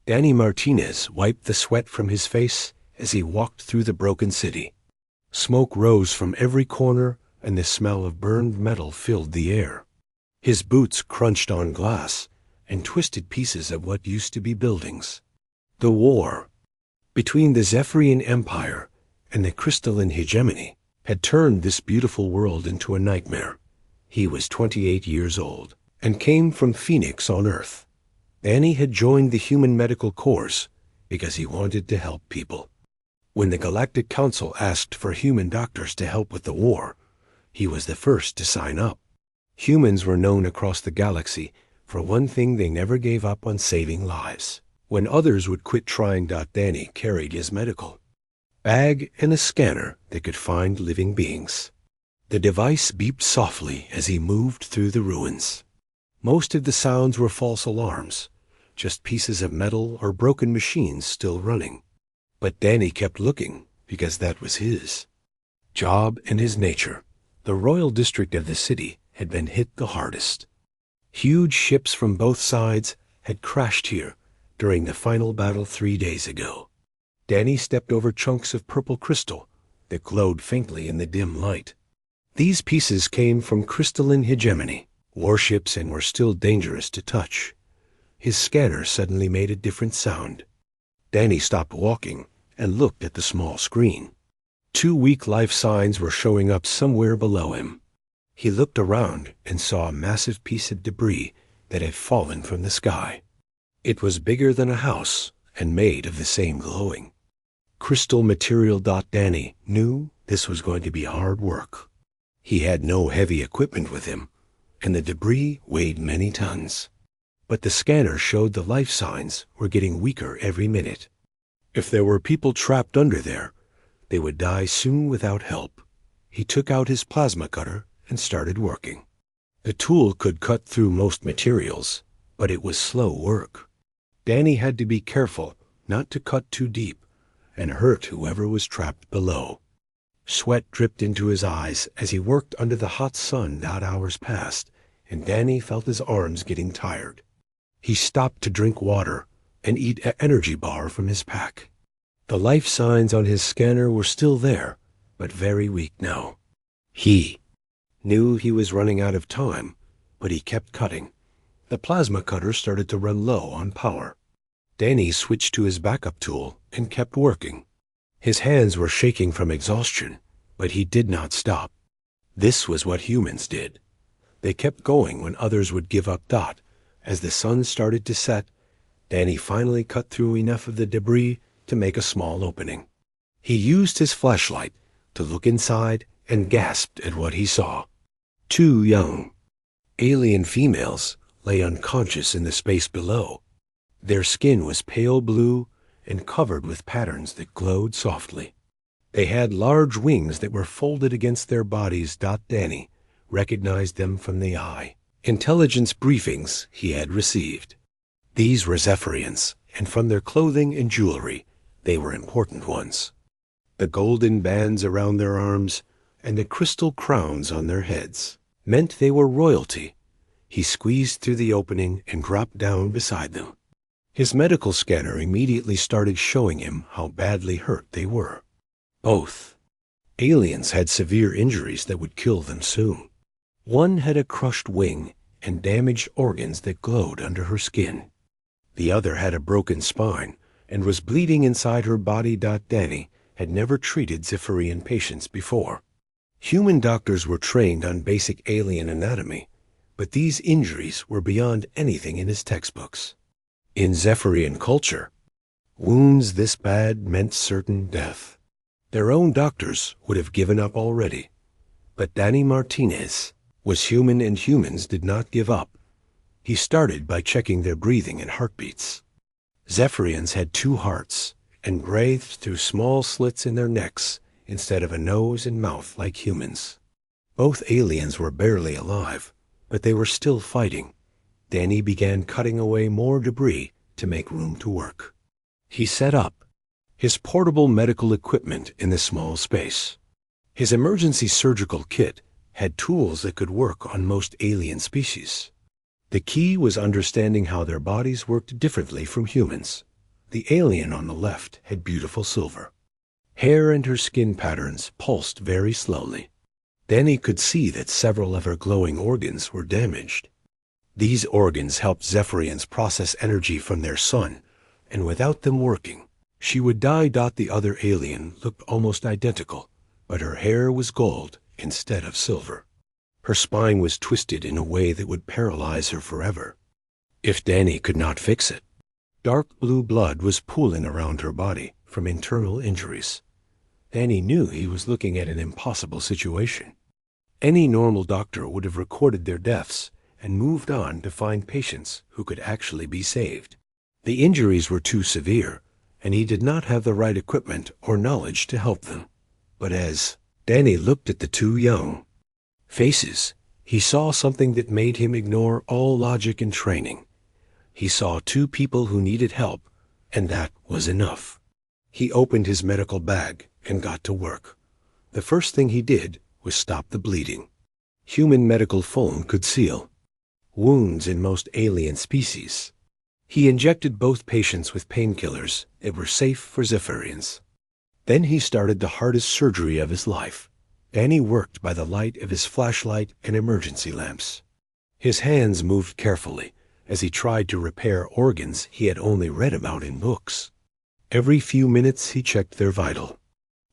Danny Martinez wiped the sweat from his face as he walked through the broken city. Smoke rose from every corner, and the smell of burned metal filled the air. His boots crunched on glass and twisted pieces of what used to be buildings. The war between the Zephyrian Empire and the crystalline hegemony had turned this beautiful world into a nightmare. He was 28 years old and came from Phoenix on Earth. Danny had joined the Human Medical Corps because he wanted to help people. When the Galactic Council asked for human doctors to help with the war, he was the first to sign up. Humans were known across the galaxy for one thing: they never gave up on saving lives. When others would quit trying, Danny carried his medical bag and a scanner that could find living beings. The device beeped softly as he moved through the ruins. Most of the sounds were false alarms, just pieces of metal or broken machines still running. But Danny kept looking because that was his job and his nature. The royal district of the city had been hit the hardest. Huge ships from both sides had crashed here during the final battle 3 days ago. Danny stepped over chunks of purple crystal that glowed faintly in the dim light. These pieces came from crystalline hegemony warships and were still dangerous to touch. His scanner suddenly made a different sound. Danny stopped walking and looked at the small screen. 2 weak life signs were showing up somewhere below him. He looked around and saw a massive piece of debris that had fallen from the sky. It was bigger than a house and made of the same glowing crystal material. Danny knew this was going to be hard work. He had no heavy equipment with him, and the debris weighed many tons. But the scanner showed the life signs were getting weaker every minute. If there were people trapped under there, they would die soon without help. He took out his plasma cutter and started working. The tool could cut through most materials, but it was slow work. Danny had to be careful not to cut too deep and hurt whoever was trapped below. Sweat dripped into his eyes as he worked under the hot sun. Hours passed, and Danny felt his arms getting tired. He stopped to drink water and eat an energy bar from his pack. The life signs on his scanner were still there, but very weak now. He knew he was running out of time, but he kept cutting. The plasma cutter started to run low on power. Danny switched to his backup tool and kept working. His hands were shaking from exhaustion, but he did not stop. This was what humans did. They kept going when others would give up. As the sun started to set, Danny finally cut through enough of the debris to make a small opening. He used his flashlight to look inside and gasped at what he saw. 2 young alien females lay unconscious in the space below. Their skin was pale blue and covered with patterns that glowed softly. They had large wings that were folded against their bodies. Danny recognized them from the intelligence briefings he had received. These were Zephyrians, and from their clothing and jewelry, they were important ones. The golden bands around their arms and the crystal crowns on their heads meant they were royalty. He squeezed through the opening and dropped down beside them. His medical scanner immediately started showing him how badly hurt they were. Both aliens had severe injuries that would kill them soon. One had a crushed wing and damaged organs that glowed under her skin. The other had a broken spine and was bleeding inside her body. Danny had never treated Zephyrian patients before. Human doctors were trained on basic alien anatomy, but these injuries were beyond anything in his textbooks. In Zephyrian culture, wounds this bad meant certain death. Their own doctors would have given up already. But Danny Martinez was human, and humans did not give up. He started by checking their breathing and heartbeats. Zephyrians had 2 hearts and breathed through small slits in their necks instead of a nose and mouth like humans. Both aliens were barely alive, but they were still fighting. Danny began cutting away more debris to make room to work. He set up his portable medical equipment in the small space. His emergency surgical kit had tools that could work on most alien species. The key was understanding how their bodies worked differently from humans. The alien on the left had beautiful silver hair, and her skin patterns pulsed very slowly. Danny could see that several of her glowing organs were damaged. These organs helped Zephyrians process energy from their sun, and without them working, she would die. The other alien looked almost identical, but her hair was gold instead of silver. Her spine was twisted in a way that would paralyze her forever if Danny could not fix it. Dark blue blood was pooling around her body from internal injuries. Danny knew he was looking at an impossible situation. Any normal doctor would have recorded their deaths and moved on to find patients who could actually be saved. The injuries were too severe, and he did not have the right equipment or knowledge to help them. But as Danny looked at the two young faces, he saw something that made him ignore all logic and training. He saw two people who needed help, and that was enough. He opened his medical bag and got to work. The first thing he did was stop the bleeding. Human medical foam could seal wounds in most alien species. He injected both patients with painkillers that were safe for Zephyrians. Then he started the hardest surgery of his life. Danny worked by the light of his flashlight and emergency lamps. His hands moved carefully as he tried to repair organs he had only read about in books. Every few minutes he checked their vital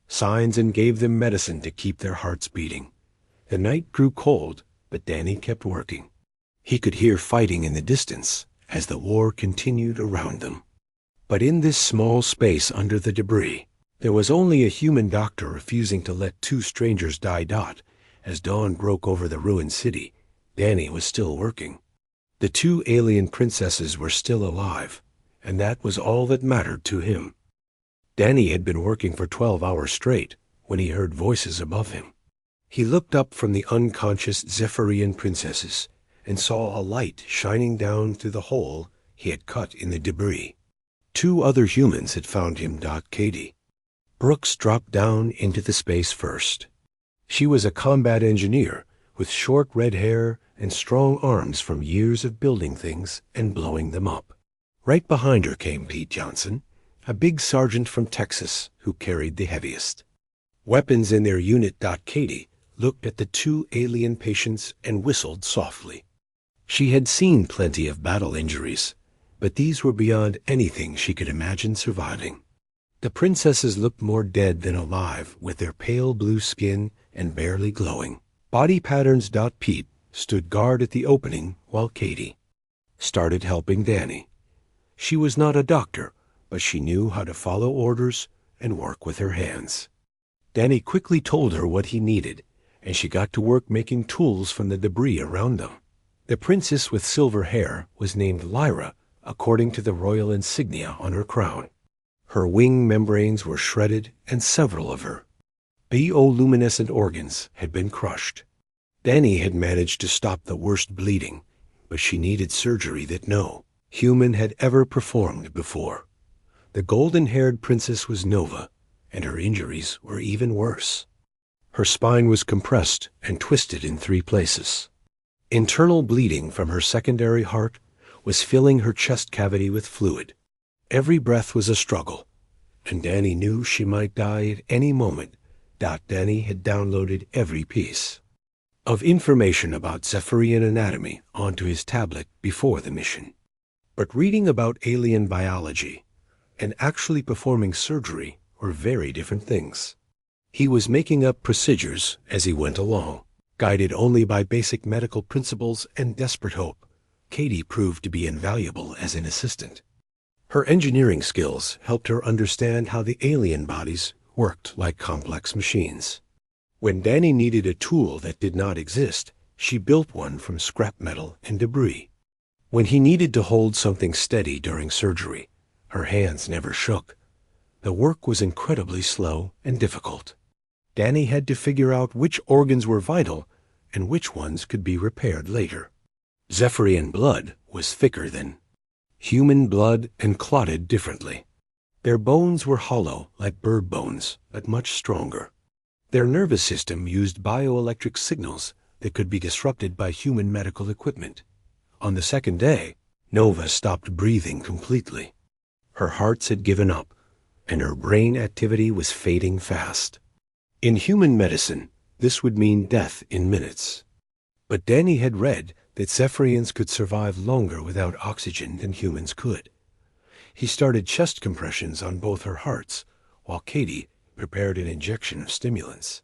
signs and gave them medicine to keep their hearts beating. The night grew cold, but Danny kept working. He could hear fighting in the distance as the war continued around them. But in this small space under the debris, there was only a human doctor refusing to let two strangers die. As dawn broke over the ruined city, Danny was still working. The two alien princesses were still alive, and that was all that mattered to him. Danny had been working for 12 hours straight when he heard voices above him. He looked up from the unconscious Zephyrian princesses and saw a light shining down through the hole he had cut in the debris. Two other humans had found him. Katie Brooks dropped down into the space first. She was a combat engineer with short red hair and strong arms from years of building things and blowing them up. Right behind her came Pete Johnson, a big sergeant from Texas who carried the heaviest weapons in their unit. Katie looked at the two alien patients and whistled softly. She had seen plenty of battle injuries, but these were beyond anything she could imagine surviving. The princesses looked more dead than alive, with their pale blue skin and barely glowing body patterns. Pete stood guard at the opening while Katie started helping Danny. She was not a doctor, but she knew how to follow orders and work with her hands. Danny quickly told her what he needed, and she got to work making tools from the debris around them. The princess with silver hair was named Lyra, according to the royal insignia on her crown. Her wing membranes were shredded, and several of her bioluminescent organs had been crushed. Danny had managed to stop the worst bleeding, but she needed surgery that no human had ever performed before. The golden-haired princess was Nova, and her injuries were even worse. Her spine was compressed and twisted in 3 places. Internal bleeding from her secondary heart was filling her chest cavity with fluid. Every breath was a struggle, and Danny knew she might die at any moment. Danny had downloaded every piece of information about Zephyrian anatomy onto his tablet before the mission. But reading about alien biology and actually performing surgery were very different things. He was making up procedures as he went along, guided only by basic medical principles and desperate hope. Katie proved to be invaluable as an assistant. Her engineering skills helped her understand how the alien bodies worked like complex machines. When Danny needed a tool that did not exist, she built one from scrap metal and debris. When he needed to hold something steady during surgery, her hands never shook. The work was incredibly slow and difficult. Danny had to figure out which organs were vital and which ones could be repaired later. Zephyrian blood was thicker than human blood and clotted differently. Their bones were hollow like bird bones, but much stronger. Their nervous system used bioelectric signals that could be disrupted by human medical equipment. On the second day, Nova stopped breathing completely. Her hearts had given up, and her brain activity was fading fast. In human medicine, this would mean death in minutes. But Danny had read that Zephyrians could survive longer without oxygen than humans could. He started chest compressions on both her hearts, while Katie prepared an injection of stimulants.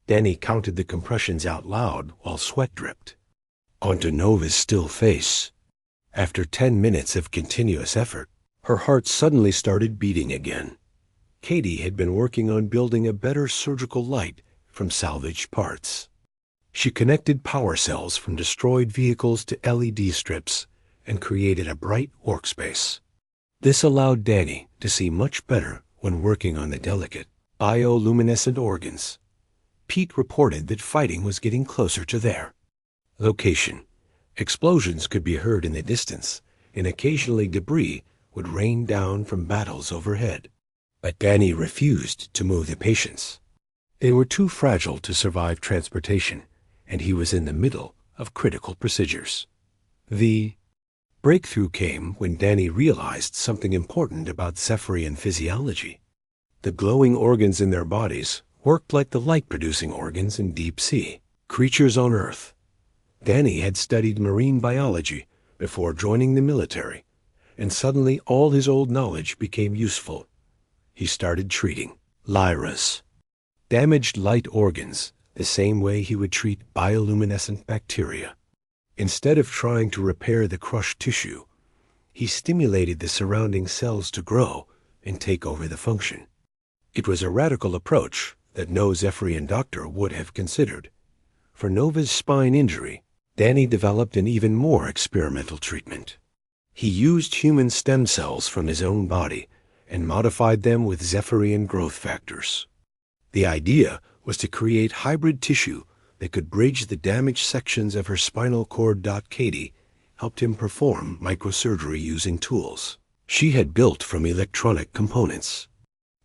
Danny counted the compressions out loud while sweat dripped onto Nova's still face. After 10 minutes of continuous effort, her heart suddenly started beating again. Katie had been working on building a better surgical light from salvaged parts. She connected power cells from destroyed vehicles to LED strips and created a bright workspace. This allowed Danny to see much better when working on the delicate, bioluminescent organs. Pete reported that fighting was getting closer to their location. Explosions could be heard in the distance, and occasionally debris would rain down from battles overhead. But Danny refused to move the patients. They were too fragile to survive transportation, and he was in the middle of critical procedures. The breakthrough came when Danny realized something important about Zephyrian physiology. The glowing organs in their bodies worked like the light-producing organs in deep sea creatures on Earth. Danny had studied marine biology before joining the military, and suddenly all his old knowledge became useful. He started treating Lyra's damaged light organs the same way he would treat bioluminescent bacteria. Instead of trying to repair the crushed tissue, he stimulated the surrounding cells to grow and take over the function. It was a radical approach that no Zephyrian doctor would have considered. For Nova's spine injury, Danny developed an even more experimental treatment. He used human stem cells from his own body and modified them with Zephyrian growth factors. The idea was to create hybrid tissue that could bridge the damaged sections of her spinal cord. Katie helped him perform microsurgery using tools she had built from electronic components.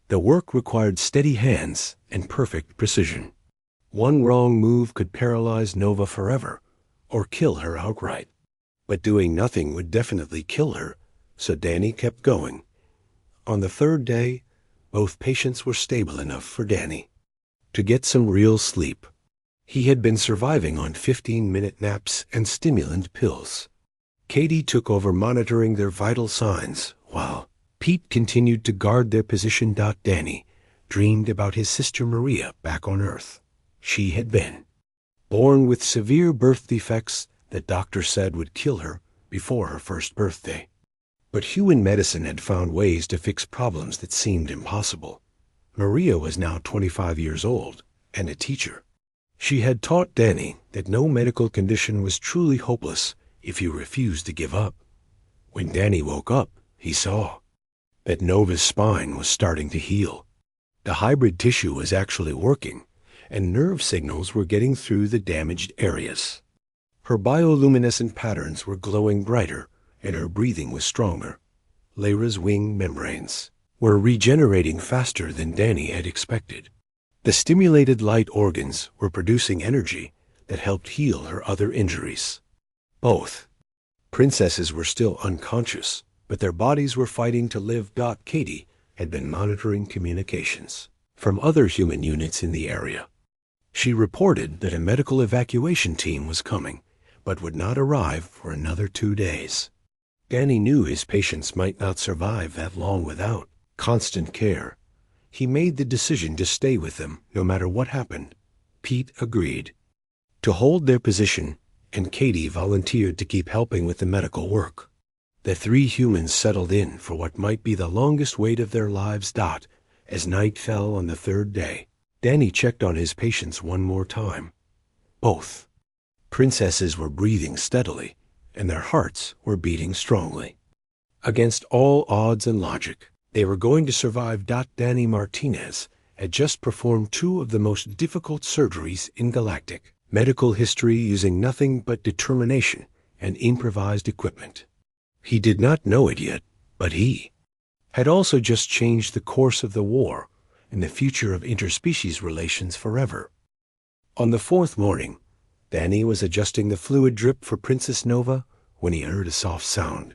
The work required steady hands and perfect precision. One wrong move could paralyze Nova forever or kill her outright. But doing nothing would definitely kill her, so Danny kept going. On the third day, both patients were stable enough for Danny to get some real sleep. He had been surviving on 15-minute naps and stimulant pills. Katie took over monitoring their vital signs, while Pete continued to guard their position. Danny dreamed about his sister Maria back on Earth. She had been born with severe birth defects that doctors said would kill her before her first birthday. But human medicine had found ways to fix problems that seemed impossible. Maria was now 25 years old and a teacher. She had taught Danny that no medical condition was truly hopeless if you refused to give up. When Danny woke up, he saw that Nova's spine was starting to heal. The hybrid tissue was actually working, and nerve signals were getting through the damaged areas. Her bioluminescent patterns were glowing brighter, and her breathing was stronger. Lyra's wing membranes were regenerating faster than Danny had expected. The stimulated light organs were producing energy that helped heal her other injuries. Both princesses were still unconscious, but their bodies were fighting to live. Katie had been monitoring communications from other human units in the area. She reported that a medical evacuation team was coming, but would not arrive for another 2 days. Danny knew his patients might not survive that long without constant care. He made the decision to stay with them no matter what happened. Pete agreed to hold their position, and Katie volunteered to keep helping with the medical work. The 3 humans settled in for what might be the longest wait of their lives. As night fell on the 3rd day, Danny checked on his patients one more time. Both princesses were breathing steadily, and their hearts were beating strongly. Against all odds and logic, they were going to survive. Danny Martinez had just performed 2 of the most difficult surgeries in galactic medical history using nothing but determination and improvised equipment. He did not know it yet, but he had also just changed the course of the war and the future of interspecies relations forever. On the 4th morning, Danny was adjusting the fluid drip for Princess Nova when he heard a soft sound.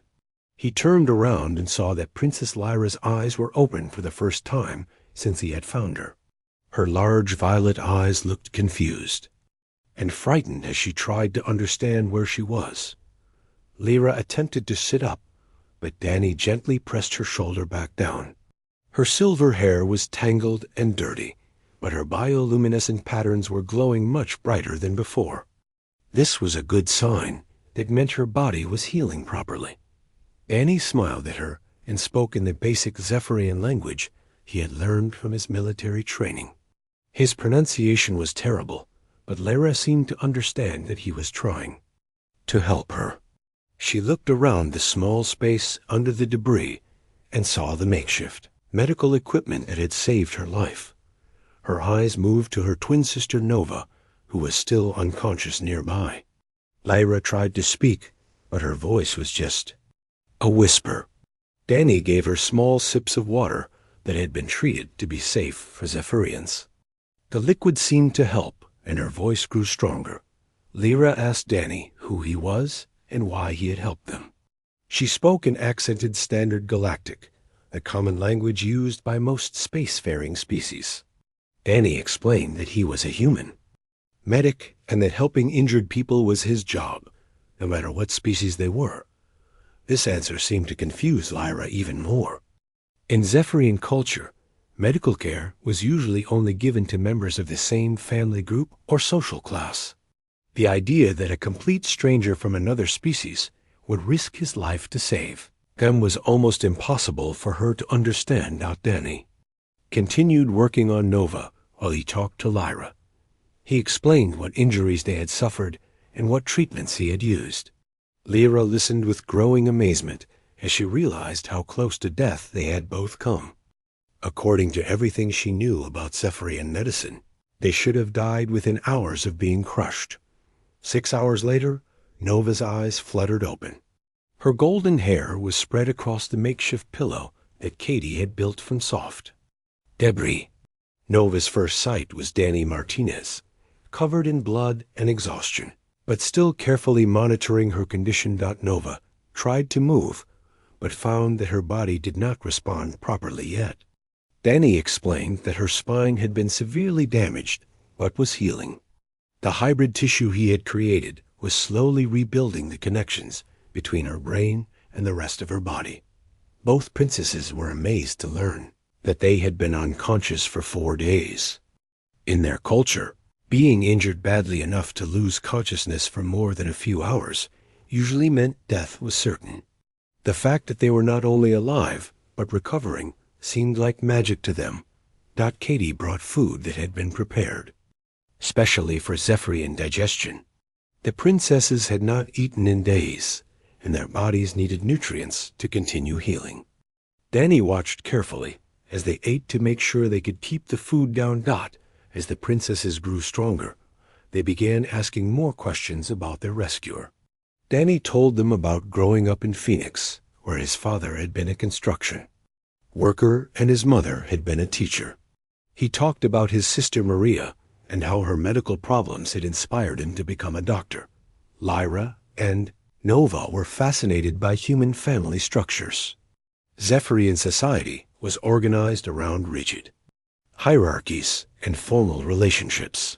He turned around and saw that Princess Lyra's eyes were open for the first time since he had found her. Her large violet eyes looked confused and frightened as she tried to understand where she was. Lyra attempted to sit up, but Danny gently pressed her shoulder back down. Her silver hair was tangled and dirty, but her bioluminescent patterns were glowing much brighter than before. This was a good sign that meant her body was healing properly. Danny smiled at her and spoke in the basic Zephyrian language he had learned from his military training. His pronunciation was terrible, but Lyra seemed to understand that he was trying to help her. She looked around the small space under the debris and saw the makeshift medical equipment that had saved her life. Her eyes moved to her twin sister Nova, who was still unconscious nearby. Lyra tried to speak, but her voice was just a whisper. Danny gave her small sips of water that had been treated to be safe for Zephyrians. The liquid seemed to help, and her voice grew stronger. Lyra asked Danny who he was and why he had helped them. She spoke in accented Standard Galactic, the common language used by most spacefaring species. Danny explained that he was a human medic and that helping injured people was his job, no matter what species they were. This answer seemed to confuse Lyra even more. In Zephyrian culture, medical care was usually only given to members of the same family group or social class. The idea that a complete stranger from another species would risk his life to save them was almost impossible for her to understand. Danny continued working on Nova while he talked to Lyra. He explained what injuries they had suffered and what treatments he had used. Lyra listened with growing amazement as she realized how close to death they had both come. According to everything she knew about Zephyrian medicine, they should have died within hours of being crushed. 6 hours later, Nova's eyes fluttered open. Her golden hair was spread across the makeshift pillow that Katie had built from soft debris. Nova's first sight was Danny Martinez, covered in blood and exhaustion, but still carefully monitoring her condition. Nova tried to move, but found that her body did not respond properly yet. Danny explained that her spine had been severely damaged, but was healing. The hybrid tissue he had created was slowly rebuilding the connections between her brain and the rest of her body. Both princesses were amazed to learn that they had been unconscious for 4 days. In their culture, being injured badly enough to lose consciousness for more than a few hours usually meant death was certain. The fact that they were not only alive, but recovering, seemed like magic to them. Katie brought food that had been prepared specially for Zephyrian digestion. The princesses had not eaten in days, and their bodies needed nutrients to continue healing. Danny watched carefully as they ate to make sure they could keep the food down. As the princesses grew stronger, they began asking more questions about their rescuer. Danny told them about growing up in Phoenix, where his father had been a construction worker and his mother had been a teacher. He talked about his sister Maria and how her medical problems had inspired him to become a doctor. Lyra and Nova were fascinated by human family structures. Zephyrian society was organized around rigid hierarchies and formal relationships.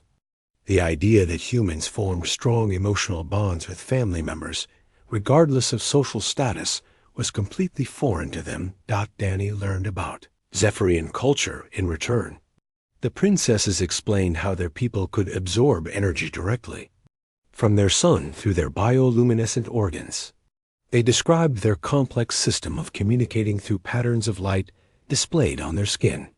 The idea that humans formed strong emotional bonds with family members, regardless of social status, was completely foreign to them. Danny learned about Zephyrian culture in return. The princesses explained how their people could absorb energy directly from their sun through their bioluminescent organs. They described their complex system of communicating through patterns of light displayed on their skin.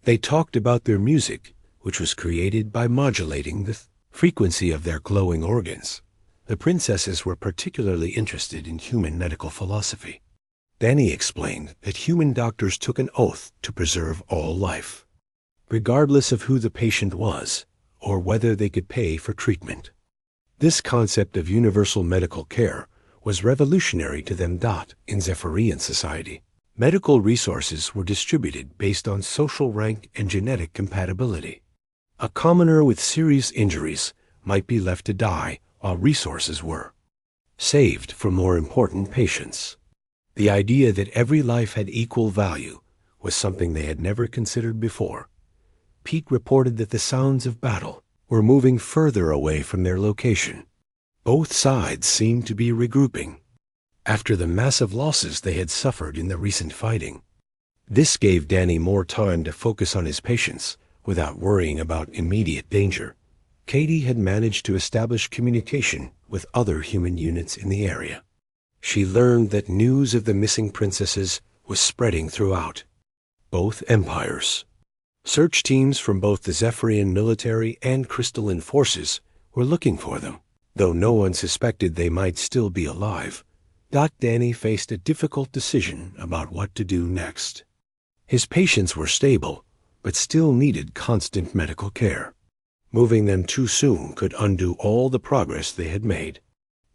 They talked about their music, which was created by modulating the frequency of their glowing organs. The princesses were particularly interested in human medical philosophy. Danny explained that human doctors took an oath to preserve all life, regardless of who the patient was or whether they could pay for treatment. This concept of universal medical care was revolutionary to them. In Zephyrian society, medical resources were distributed based on social rank and genetic compatibility. A commoner with serious injuries might be left to die while resources were saved for more important patients. The idea that every life had equal value was something they had never considered before. Pete reported that the sounds of battle were moving further away from their location. Both sides seemed to be regrouping after the massive losses they had suffered in the recent fighting. This gave Danny more time to focus on his patients without worrying about immediate danger. Katie had managed to establish communication with other human units in the area. She learned that news of the missing princesses was spreading throughout both empires. Search teams from both the Zephyrian military and crystalline forces were looking for them, though no one suspected they might still be alive. Danny faced a difficult decision about what to do next. His patients were stable, but still needed constant medical care. Moving them too soon could undo all the progress they had made.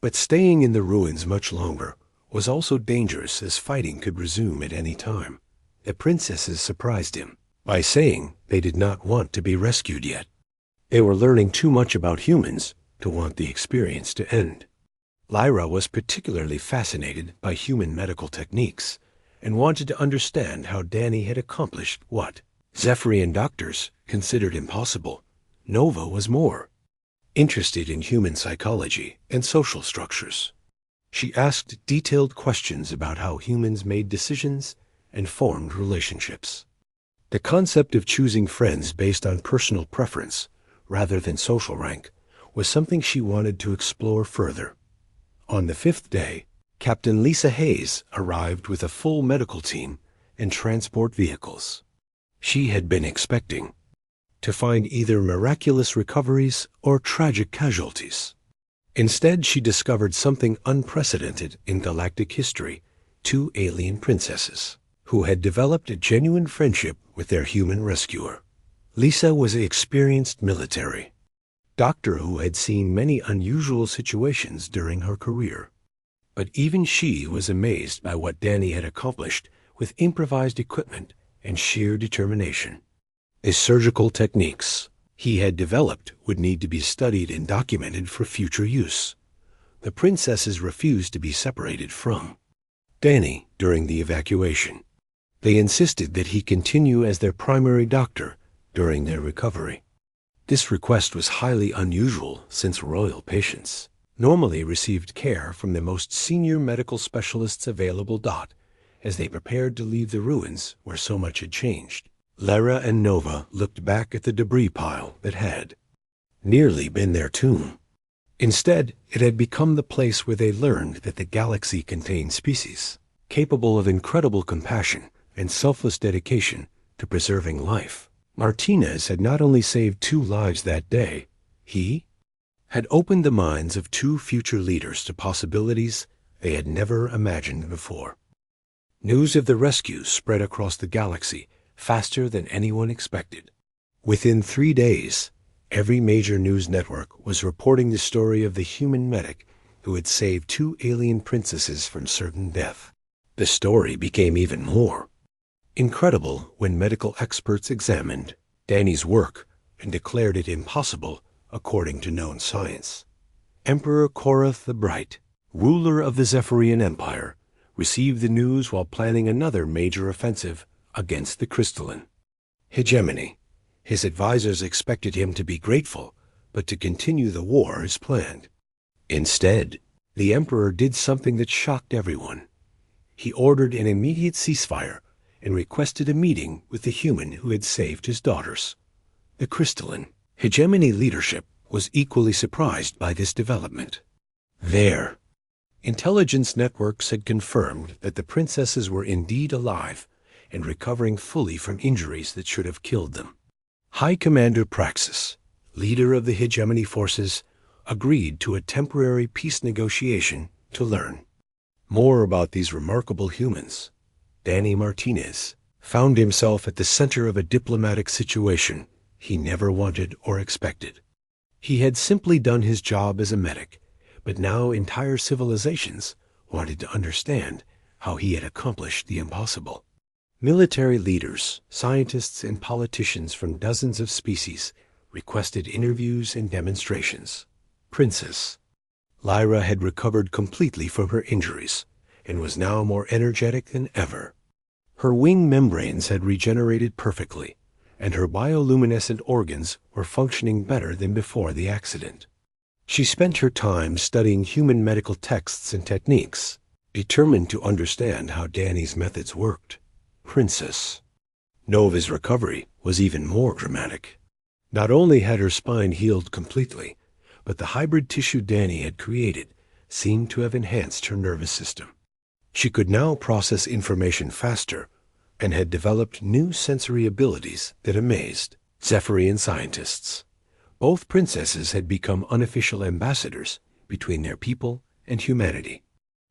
But staying in the ruins much longer was also dangerous, as fighting could resume at any time. The princesses surprised him by saying they did not want to be rescued yet. They were learning too much about humans to want the experience to end. Lyra was particularly fascinated by human medical techniques and wanted to understand how Danny had accomplished what Zephyrian doctors considered impossible. Nova was more interested in human psychology and social structures. She asked detailed questions about how humans made decisions and formed relationships. The concept of choosing friends based on personal preference rather than social rank was something she wanted to explore further. On the 5th day, Captain Lisa Hayes arrived with a full medical team and transport vehicles. She had been expecting to find either miraculous recoveries or tragic casualties. Instead, she discovered something unprecedented in galactic history: 2 alien princesses who had developed a genuine friendship with their human rescuer. Lisa was an experienced military doctor who had seen many unusual situations during her career. But even she was amazed by what Danny had accomplished with improvised equipment and sheer determination. The surgical techniques he had developed would need to be studied and documented for future use. The princesses refused to be separated from Danny during the evacuation. They insisted that he continue as their primary doctor during their recovery. This request was highly unusual, since royal patients normally received care from the most senior medical specialists available. As they prepared to leave the ruins where so much had changed, Lyra and Nova looked back at the debris pile that had nearly been their tomb. Instead, it had become the place where they learned that the galaxy contained species capable of incredible compassion and selfless dedication to preserving life. Martinez had not only saved 2 lives that day, he had opened the minds of 2 future leaders to possibilities they had never imagined before. News of the rescue spread across the galaxy faster than anyone expected. Within 3 days, every major news network was reporting the story of the human medic who had saved 2 alien princesses from certain death. The story became even more incredible when medical experts examined Danny's work and declared it impossible according to known science. Emperor Korath the Bright, ruler of the Zephyrian Empire, received the news while planning another major offensive against the crystalline hegemony. His advisors expected him to be grateful, but to continue the war as planned. Instead, the emperor did something that shocked everyone. He ordered an immediate ceasefire and requested a meeting with the human who had saved his daughters. The crystalline hegemony leadership was equally surprised by this development. Their intelligence networks had confirmed that the princesses were indeed alive and recovering fully from injuries that should have killed them. High Commander Praxis, leader of the hegemony forces, agreed to a temporary peace negotiation to learn more about these remarkable humans. Danny Martinez found himself at the center of a diplomatic situation he never wanted or expected. He had simply done his job as a medic, but now entire civilizations wanted to understand how he had accomplished the impossible. Military leaders, scientists, and politicians from dozens of species requested interviews and demonstrations. Princess Lyra had recovered completely from her injuries and was now more energetic than ever. Her wing membranes had regenerated perfectly, and her bioluminescent organs were functioning better than before the accident. She spent her time studying human medical texts and techniques, determined to understand how Danny's methods worked. Princess Nova's recovery was even more dramatic. Not only had her spine healed completely, but the hybrid tissue Danny had created seemed to have enhanced her nervous system. She could now process information faster and had developed new sensory abilities that amazed Zephyrian scientists. Both princesses had become unofficial ambassadors between their people and humanity.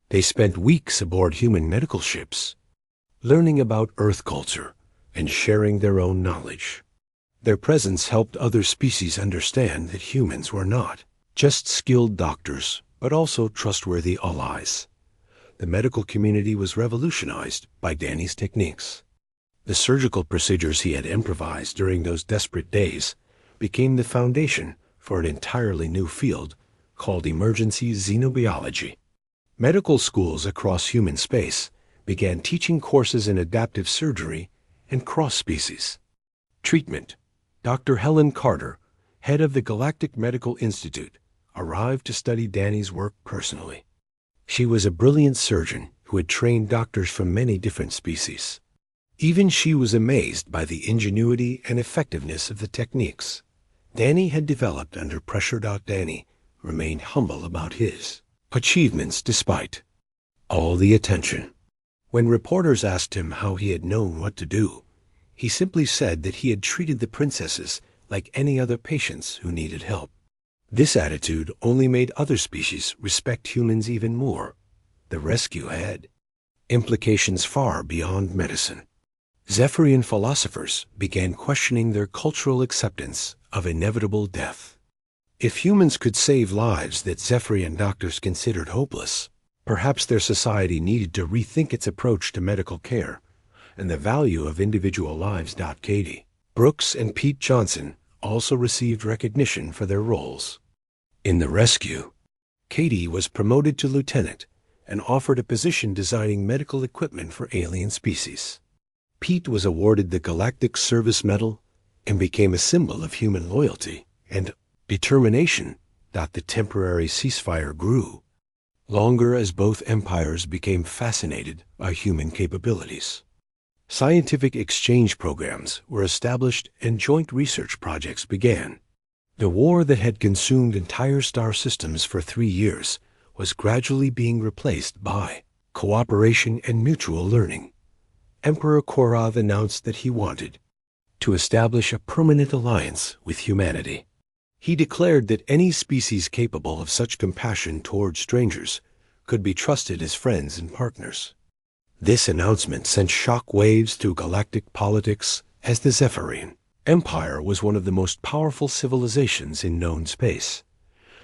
They spent weeks aboard human medical ships, learning about Earth culture and sharing their own knowledge. Their presence helped other species understand that humans were not just skilled doctors, but also trustworthy allies. The medical community was revolutionized by Danny's techniques. The surgical procedures he had improvised during those desperate days became the foundation for an entirely new field called emergency xenobiology. Medical schools across human space began teaching courses in adaptive surgery and cross-species treatment. Dr. Helen Carter, head of the Galactic Medical Institute, arrived to study Danny's work personally. She was a brilliant surgeon who had trained doctors from many different species. Even she was amazed by the ingenuity and effectiveness of the techniques Danny had developed under pressure. Danny remained humble about his achievements despite all the attention. When reporters asked him how he had known what to do, he simply said that he had treated the princesses like any other patients who needed help. This attitude only made other species respect humans even more. The rescue had implications far beyond medicine. Zephyrian philosophers began questioning their cultural acceptance of inevitable death. If humans could save lives that Zephyrian doctors considered hopeless, perhaps their society needed to rethink its approach to medical care and the value of individual lives. Katie Brooks and Pete Johnson also received recognition for their roles. In the rescue, Katie was promoted to lieutenant and offered a position designing medical equipment for alien species. Pete was awarded the Galactic Service Medal and became a symbol of human loyalty and determination. The temporary ceasefire grew longer as both empires became fascinated by human capabilities. Scientific exchange programs were established and joint research projects began. The war that had consumed entire star systems for 3 years was gradually being replaced by cooperation and mutual learning. Emperor Korov announced that he wanted to establish a permanent alliance with humanity. He declared that any species capable of such compassion toward strangers could be trusted as friends and partners. This announcement sent shock waves through galactic politics, as the Zephyrian Empire was one of the most powerful civilizations in known space.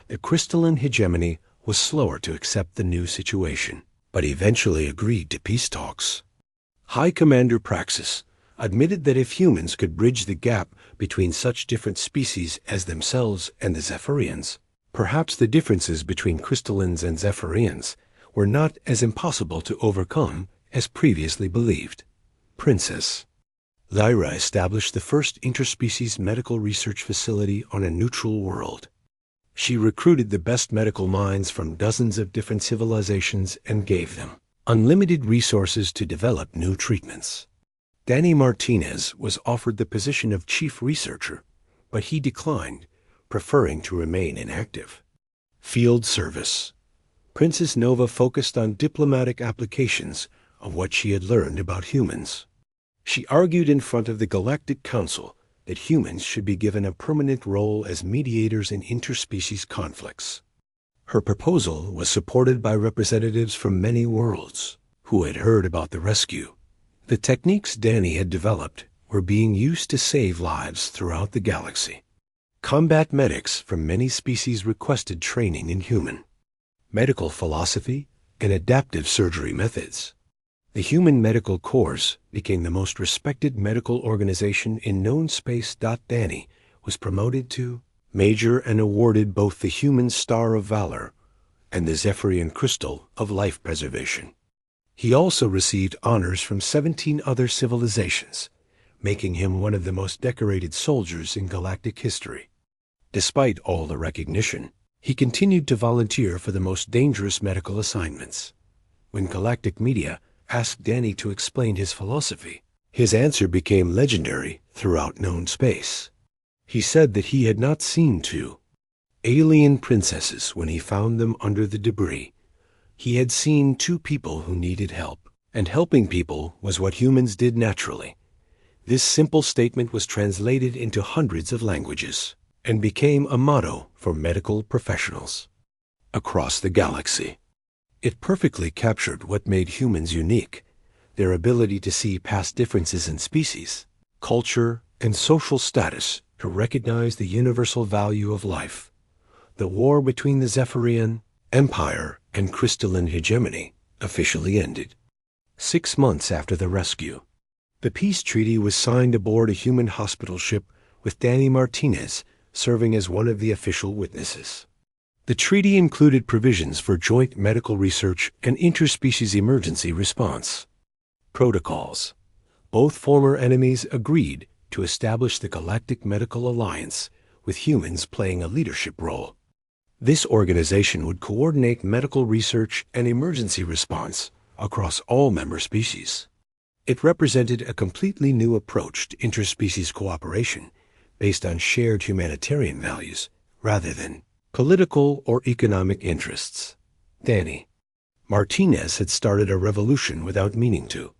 The crystalline hegemony was slower to accept the new situation, but eventually agreed to peace talks. High Commander Praxis admitted that if humans could bridge the gap between such different species as themselves and the Zephyrians, perhaps the differences between crystallines and Zephyrians were not as impossible to overcome as previously believed. Princess Lyra established the first interspecies medical research facility on a neutral world. She recruited the best medical minds from dozens of different civilizations and gave them unlimited resources to develop new treatments. Danny Martinez was offered the position of chief researcher, but he declined, preferring to remain inactive. Field service. Princess Nova focused on diplomatic applications of what she had learned about humans. She argued in front of the Galactic Council that humans should be given a permanent role as mediators in interspecies conflicts. Her proposal was supported by representatives from many worlds who had heard about the rescue. The techniques Danny had developed were being used to save lives throughout the galaxy. Combat medics from many species requested training in human medical philosophy and adaptive surgery methods. The Human Medical Corps became the most respected medical organization in known space. Danny was promoted to Major and awarded both the Human Star of Valor and the Zephyrian Crystal of Life Preservation. He also received honors from 17 other civilizations, making him one of the most decorated soldiers in galactic history. Despite all the recognition, he continued to volunteer for the most dangerous medical assignments. When galactic media asked Danny to explain his philosophy, his answer became legendary throughout known space. He said that he had not seen two alien princesses when he found them under the debris. He had seen two people who needed help, and helping people was what humans did naturally. This simple statement was translated into hundreds of languages and became a motto for medical professionals across the galaxy. It perfectly captured what made humans unique: their ability to see past differences in species, culture, and social status to recognize the universal value of life. The war between the Zephyrian Empire and crystalline hegemony officially ended. 6 months after the rescue, the peace treaty was signed aboard a human hospital ship with Danny Martinez serving as one of the official witnesses. The treaty included provisions for joint medical research and interspecies emergency response protocols. Both former enemies agreed to establish the Galactic Medical Alliance, with humans playing a leadership role. This organization would coordinate medical research and emergency response across all member species. It represented a completely new approach to interspecies cooperation based on shared humanitarian values rather than political or economic interests. Danny Martinez had started a revolution without meaning to.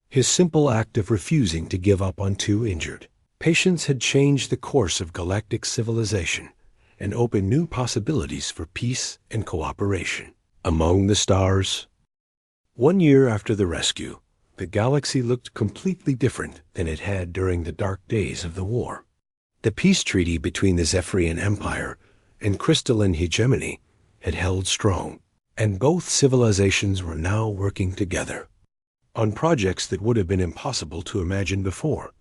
His simple act of refusing to give up on two injured patients had changed the course of galactic civilization and opened new possibilities for peace and cooperation among the stars. 1 year after the rescue, the galaxy looked completely different than it had during the dark days of the war. The peace treaty between the Zephyrian Empire and crystalline hegemony had held strong, and both civilizations were now working together on projects that would have been impossible to imagine before.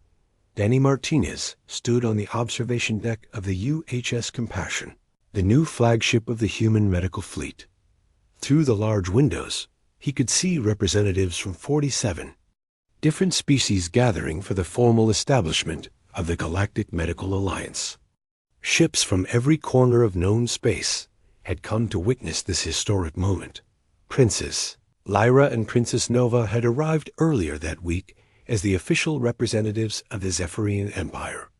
Danny Martinez stood on the observation deck of the UHS Compassion, the new flagship of the human medical fleet. Through the large windows, he could see representatives from 47 different species gathering for the formal establishment of the Galactic Medical Alliance. Ships from every corner of known space had come to witness this historic moment. Princess Lyra and Princess Nova had arrived earlier that week as the official representatives of the Zephyrian Empire.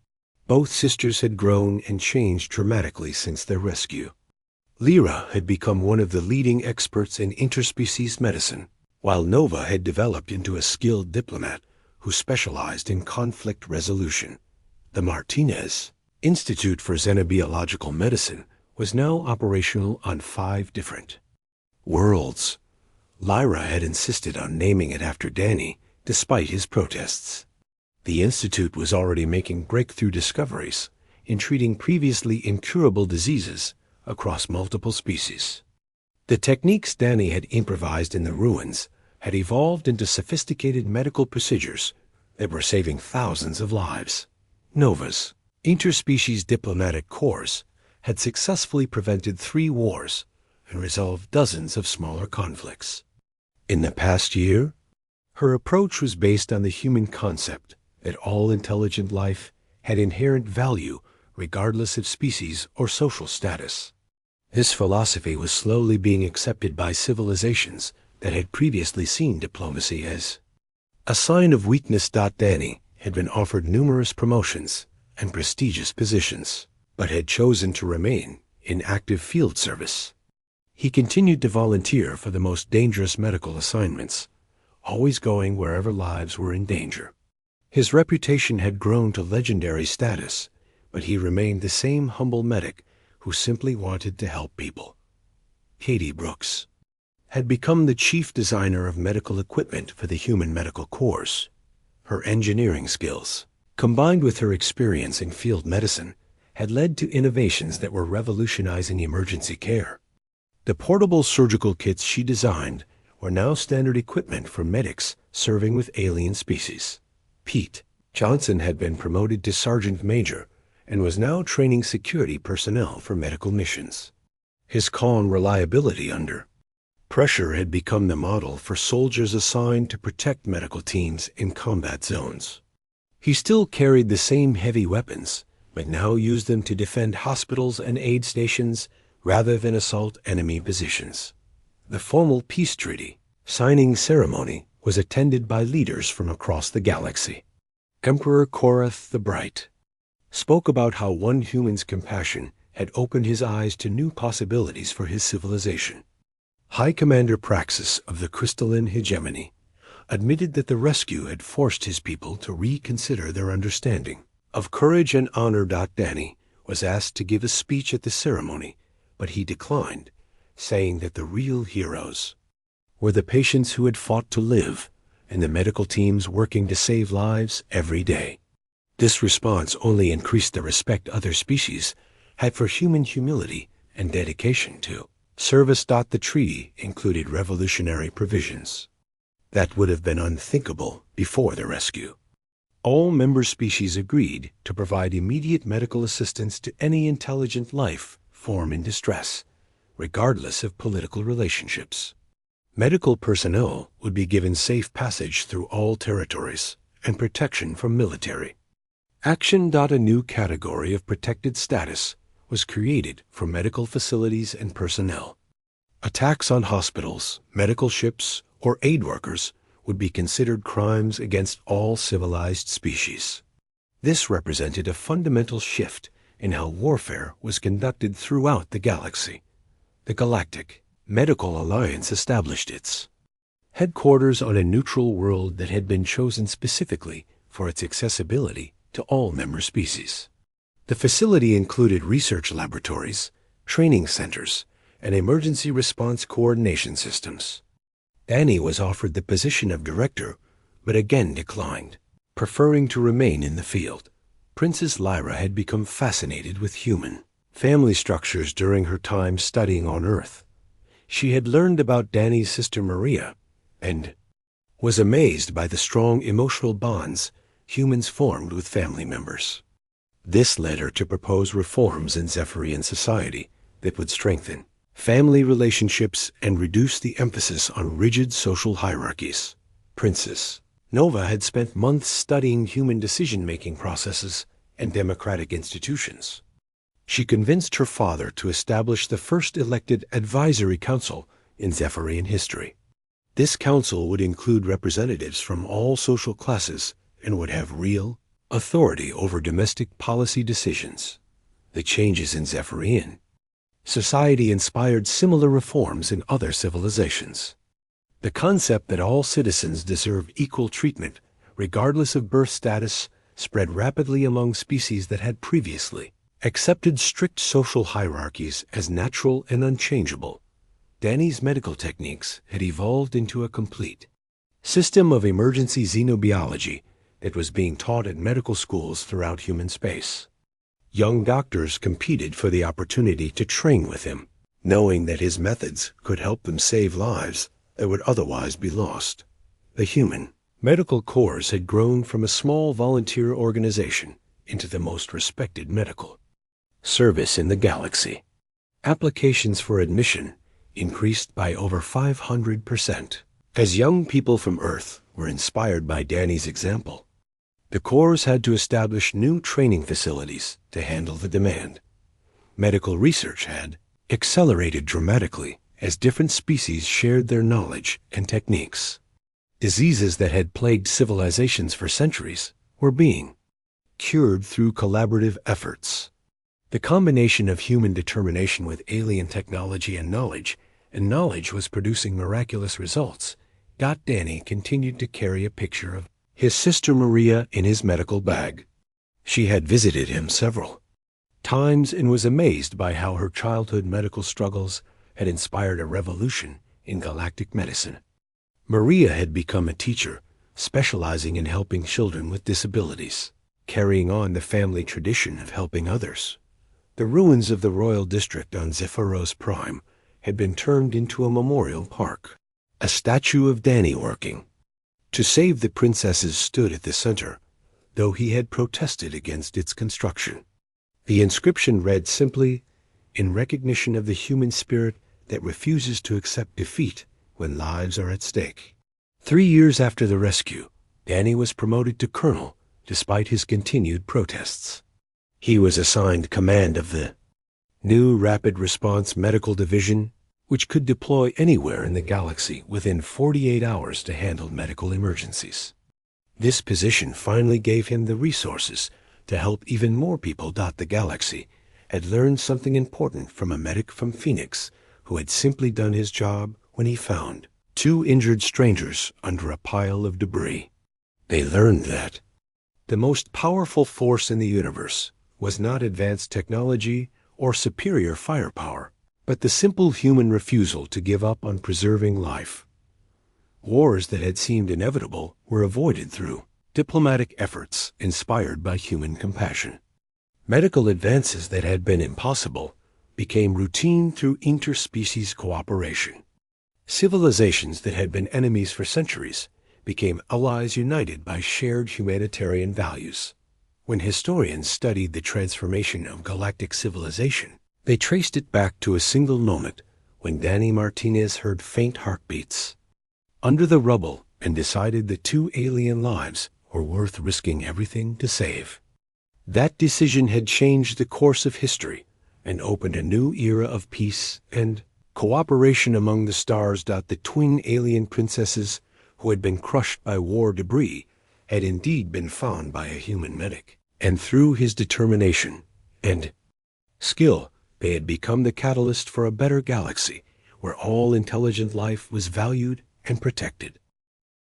Both sisters had grown and changed dramatically since their rescue. Lyra had become one of the leading experts in interspecies medicine, while Nova had developed into a skilled diplomat who specialized in conflict resolution. The Martinez Institute for Xenobiological Medicine was now operational on 5 different worlds. Lyra had insisted on naming it after Danny, despite his protests. The institute was already making breakthrough discoveries in treating previously incurable diseases across multiple species. The techniques Danny had improvised in the ruins had evolved into sophisticated medical procedures that were saving thousands of lives. Nova's interspecies diplomatic corps had successfully prevented 3 wars and resolved dozens of smaller conflicts. In the past year, her approach was based on the human concept that all intelligent life had inherent value regardless of species or social status. This philosophy was slowly being accepted by civilizations that had previously seen diplomacy as a sign of weakness. Danny had been offered numerous promotions and prestigious positions, but had chosen to remain in active field service. He continued to volunteer for the most dangerous medical assignments, always going wherever lives were in danger. His reputation had grown to legendary status, but he remained the same humble medic who simply wanted to help people. Katie Brooks had become the chief designer of medical equipment for the Human Medical Corps. Her engineering skills, combined with her experience in field medicine, had led to innovations that were revolutionizing emergency care. The portable surgical kits she designed were now standard equipment for medics serving with alien species. Pete Johnson had been promoted to Sergeant Major and was now training security personnel for medical missions. His calm reliability under Pressure had become the model for soldiers assigned to protect medical teams in combat zones. He still carried the same heavy weapons, but now used them to defend hospitals and aid stations rather than assault enemy positions. The formal peace treaty signing ceremony was attended by leaders from across the galaxy. Emperor Korath the Bright spoke about how one human's compassion had opened his eyes to new possibilities for his civilization. High Commander Praxis of the Crystalline Hegemony admitted that the rescue had forced his people to reconsider their understanding of courage and honor. Danny was asked to give a speech at the ceremony, but he declined, saying that the real heroes were the patients who had fought to live and the medical teams working to save lives every day. This response only increased the respect other species had for human humility and dedication to service. The treaty included revolutionary provisions that would have been unthinkable before the rescue. All member species agreed to provide immediate medical assistance to any intelligent life form in distress, regardless of political relationships. Medical personnel would be given safe passage through all territories and protection from military action. A new category of protected status was created for medical facilities and personnel. Attacks on hospitals, medical ships, or aid workers would be considered crimes against all civilized species. This represented a fundamental shift in how warfare was conducted throughout the galaxy. The Galactic Medical Alliance established its headquarters on a neutral world that had been chosen specifically for its accessibility to all member species. The facility included research laboratories, training centers, and emergency response coordination systems. Danny was offered the position of director, but again declined, preferring to remain in the field. Princess Lyra had become fascinated with human family structures during her time studying on Earth. She had learned about Danny's sister Maria and was amazed by the strong emotional bonds humans formed with family members. This led her to propose reforms in Zephyrian society that would strengthen family relationships and reduce the emphasis on rigid social hierarchies. Princess Nova had spent months studying human decision-making processes and democratic institutions. She convinced her father to establish the first elected advisory council in Zephyrian history. This council would include representatives from all social classes and would have real authority over domestic policy decisions. The changes in Zephyrian society inspired similar reforms in other civilizations. The concept that all citizens deserve equal treatment, regardless of birth status, spread rapidly among species that had previously accepted strict social hierarchies as natural and unchangeable. Danny's medical techniques had evolved into a complete system of emergency xenobiology that was being taught at medical schools throughout human space. Young doctors competed for the opportunity to train with him, knowing that his methods could help them save lives that would otherwise be lost. The human medical corps had grown from a small volunteer organization into the most respected medical service in the galaxy. Applications for admission increased by over 500%. As young people from Earth were inspired by Danny's example, the corps had to establish new training facilities to handle the demand. Medical research had accelerated dramatically as different species shared their knowledge and techniques. Diseases that had plagued civilizations for centuries were being cured through collaborative efforts. The combination of human determination with alien technology and knowledge was producing miraculous results. Danny continued to carry a picture of his sister Maria in his medical bag. She had visited him several times and was amazed by how her childhood medical struggles had inspired a revolution in galactic medicine. Maria had become a teacher, specializing in helping children with disabilities, carrying on the family tradition of helping others. The ruins of the royal district on Zephyros Prime had been turned into a memorial park. A statue of Danny working to save the princesses stood at the center, though he had protested against its construction. The inscription read simply, "In recognition of the human spirit that refuses to accept defeat when lives are at stake. 3 years after the rescue, Danny was promoted to colonel despite his continued protests. He was assigned command of the new Rapid Response Medical Division, which could deploy anywhere in the galaxy within 48 hours to handle medical emergencies. This position finally gave him the resources to help even more people dot the galaxy and learn something important from a medic from Phoenix who had simply done his job when he found 2 injured strangers under a pile of debris. They learned that the most powerful force in the universe was not advanced technology or superior firepower, but the simple human refusal to give up on preserving life. Wars that had seemed inevitable were avoided through diplomatic efforts inspired by human compassion. Medical advances that had been impossible became routine through interspecies cooperation. Civilizations that had been enemies for centuries became allies united by shared humanitarian values. When historians studied the transformation of galactic civilization, they traced it back to a single moment when Danny Martinez heard faint heartbeats under the rubble and decided the 2 alien lives were worth risking everything to save. That decision had changed the course of history and opened a new era of peace and cooperation among the stars. The twin alien princesses who had been crushed by war debris had indeed been found by a human medic, and through his determination and skill, they had become the catalyst for a better galaxy where all intelligent life was valued and protected.